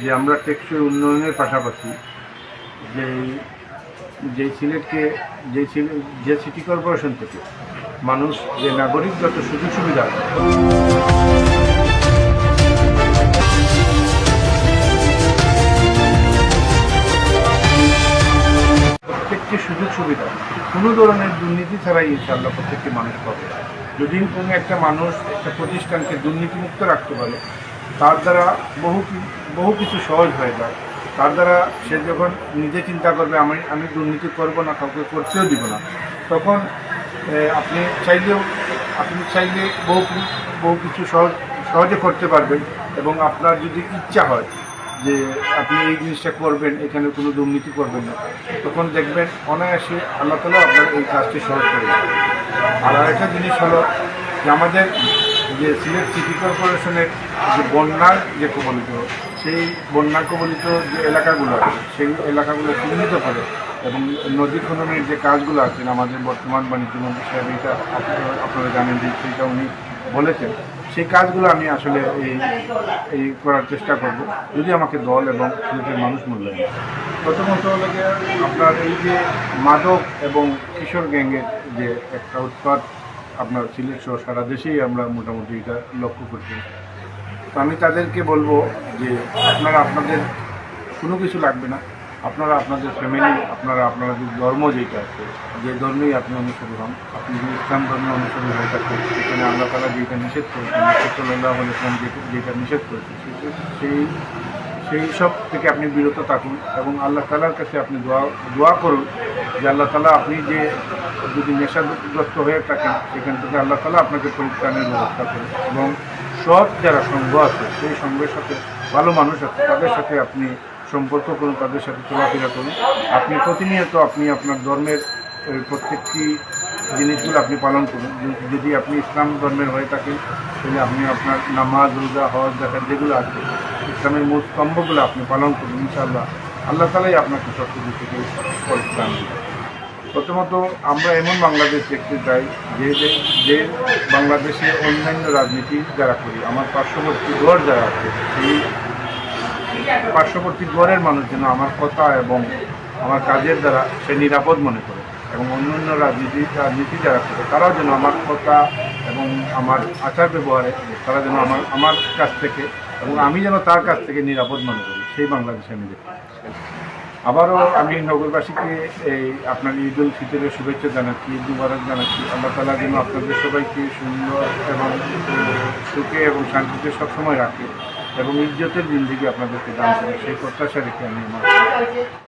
যে আমরা টেকসই উন্নয়নের পাশাপাশি যে যে সিলেটকে যে সিটি কর্পোরেশন থেকে মানুষ যে নাগরিকগত সুযোগ সুবিধা প্রত্যেকটি সুযোগ সুবিধা কোনো ধরনের দুর্নীতি ছাড়াই ইনশাআল্লাহ প্রত্যেকটি মানুষ পাবে। যদি কোনো একটা মানুষ একটা প্রতিষ্ঠানকে দুর্নীতিমুক্ত রাখতে পারে, তার দ্বারা বহু কিছু সহজ হয়ে যায়। তার দ্বারা সে যখন নিজে চিন্তা করবে আমি দুর্নীতি করব না, কাউকে করতেও দিব না, তখন আপনি চাইলে বহু কিছু সহজে করতে পারবেন। এবং আপনার যদি ইচ্ছা হয় যে আপনি এই জিনিসটা করবেন, এখানে কোনো দুর্নীতি করবেন না, তখন দেখবেন অনায়াসে আল্লাহ তাআলা আপনার এই কাজটি সহজ করে দেবে। আর আরেকটা জিনিস হলো যে আমাদের যে সিলেট সিটি কর্পোরেশনের যে বন্যার যে কবলিত, সেই বন্যা কবলিত যে এলাকাগুলো আছে সেই এলাকাগুলো চিহ্নিত করে এবং নদী খননের যে কাজগুলো আছেন আমাদের বর্তমান বাণিজ্যমন্ত্রী সাহেব এটা আপনারা জানেন যে সেইটা উনি বলেছেন, সেই কাজগুলো আমি আসলে এই করার চেষ্টা করব যদি আমাকে দল এবং সিলেটের মানুষ মূল্যায়ন। প্রথমত হলো যে আপনার এই যে মাদক এবং কিশোর গ্যাংয়ের যে একটা উৎপাত আপনার সিলেট সহ সারা দেশেই আমরা মোটামুটি এটা লক্ষ্য করছি। তো আমি তাদেরকে বলবো যে আপনাদের কোনো কিছু লাগবে না, আপনারা আপনাদের ফ্যামিলি, আপনারা যে ধর্ম যেটা আছে, যে ধর্মেই আপনি অনুসরী হন, আপনি যদি ইসলাম ধর্মে অনুসরী হয়ে থাকেন, সেখানে আল্লাহ তাআলা যেটা নিষেধ করেছেন, সাল্লাল্লাহু আলাইহি ওয়াসাল্লাম যেটা নিষেধ করেছেন, সেই সব থেকে আপনি বিরত থাকুন এবং আল্লাহ তাআলার কাছে আপনি দোয়া করুন যে আল্লাহ তাআলা আপনি যে যদি নেশাগ্রস্ত হয়ে থাকেন সেখান থেকে আল্লাহ তাআলা আপনাকে পরিত্রাণের ব্যবস্থা করুন এবং সৎ যারা সঙ্গ আছে সেই সঙ্গের সাথে ভালো মানুষ আছে তাদের সাথে আপনি সম্পর্ক করুন, তাদের সাথে চলাফেরা করুন। আপনি প্রতিনিয়ত আপনার ধর্মের প্রত্যেকটি জিনিসগুলো আপনি পালন করুন। যদি আপনি ইসলাম ধর্মের হয়ে থাকেন তাহলে আপনি আপনার নামাজ, রোজা, হজ, যাকাত যেগুলো আছে ইসলামের মূল স্তম্ভগুলো আপনি পালন করুন। ইনশাআল্লাহ আল্লাহ তাআলাই আপনাকে সব কিছু থেকে পরিত্রাণ দেবেন। প্রথমত আমরা এমন বাংলাদেশ দেখতে চাই যে বাংলাদেশে অন্যান্য রাজনীতি যারা করি, আমার পার্শ্ববর্তী গড় যারা আছে সেই পার্শ্ববর্তী গড়ের মানুষ যেন আমার কথা এবং আমার কাজের দ্বারা সে নিরাপদ মনে করে এবং অন্যান্য রাজনীতি যারা করে তারাও যেন আমার কথা এবং আমার আচার ব্যবহারে তারা যেন আমার কাছ থেকে এবং আমি যেন তার কাছ থেকে নিরাপদ মনে করি, সেই বাংলাদেশে আমি দেখতে চাই। আবারও আমি নগরবাসীকে আপনার ঈদ উল ফিতরের শুভেচ্ছা জানাচ্ছি, ঈদ মুবারক জানাচ্ছি। আল্লাহ তাআলা যেন আপনাদের সবাইকে সুন্দর এবং সুখে এবং শান্তিতে সবসময় রাখে এবং ইজ্জতের জিন্দেগি আপনাদেরকে দান করে, সেই প্রত্যাশা রেখে আমি আমার